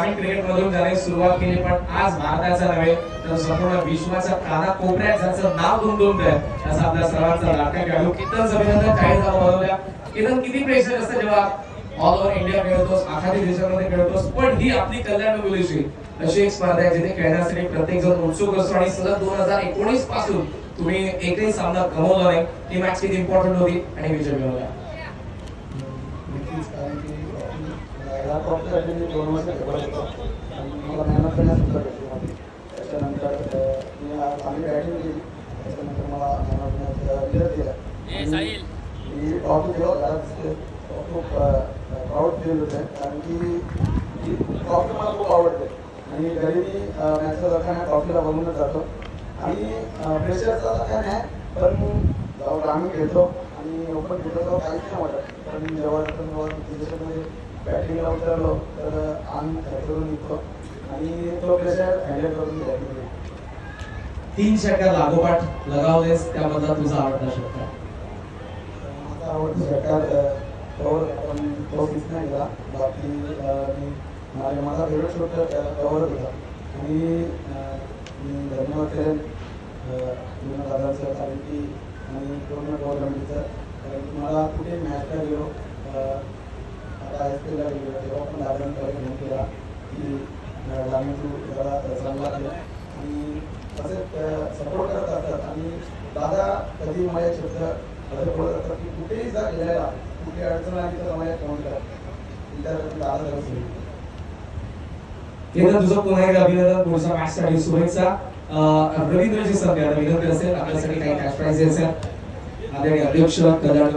ग्रामीण क्रिकेट मधून ज्याने सुरुवात केली, पण आज भारताचा नव्हे तर संपूर्ण विश्वाच्या कानाकोपऱ्यात ज्याचं नाव दुमदुमतंय असा आपल्या सर्वांचा लाडका खेळाडू केतन अभिनंदन. 40 धावा बनवल्या. केतन, किती प्रेशर असतं जेव्हा ऑल ओव्हर इंडिया खेळतोस, आखाती देशामध्ये खेळतोस, पण ही आपली कल्याण बोलीशी अशी एक स्पर्धा आहे जिथे खेळण्यासाठी प्रत्येक जण उत्सुक असतो आणि सलग 2019 पासून तुम्ही एकही सामना गमावला नाही. ही मॅच किती इम्पॉर्टंट होती आणि विजय मिळवला? नक्कीच, कारण की या ट्रॉफीसाठी मी 2 वर्ष खेळत होतो आणि मला मेहनत करण्यासुद्धा भेटली होती. त्याच्यानंतर मी चांगली बॅटिंग केली, त्याच्यानंतर मला मेहनत विजय दिला. ही ट्रॉफी जेव्हा घरात दिसते खूप प्राऊड फील होते, कारण की ही ट्रॉफी मला खूप आवडते आणि घरी मी मॅचला जाताना ट्रॉफीला बघूनच जातो आणि प्रेशरचा काय नाही, पण जेव्हा ग्रामीण खेळतो आणि ओपन खेळतो तेव्हा काहीच नाही वाटत, पण जेव्हा त्याच्यामध्ये बॅटिंगला उतरलो तर अंग करून निघतो आणि तो प्रेशर हँडल करून बॅटिंग. 3 षटकार लागोपाठ लगावलेस, त्याबद्दल तुझा आवडता षटकार? माझा आवडता षटकार पण तो मिस नाही गेला. बाकी माझा फेवरेट शॉट कव्हरच होता आणि मी धन्यवाद करेन दादांचं, कारण की आणि पूर्ण गव्हर्नमेंटचं, कारण की मला कुठे मॅचला गेलो, आता ISPला गेलो तेव्हा पण दादांकडे फोन केला की आम्ही तू जरा चांगला केला आणि असे सपोर्ट करत असतात. आणि दादा कधी मला एक शब्द असं बोलत असतात की कुठेही जा गेलेला, कुठे अडचण आली तर मला फोन करा, त्यासाठी दादा करत नाही. केतन, तुझं पुन्हा एकदा अभिनंदन. पुढच्या मॅचसाठी शुभेच्छा. रवींद्रजी सर विनंती असेल आपल्यासाठी काही कॅश प्राइजेस आहेत. आदरणीय अध्यक्ष कल्याण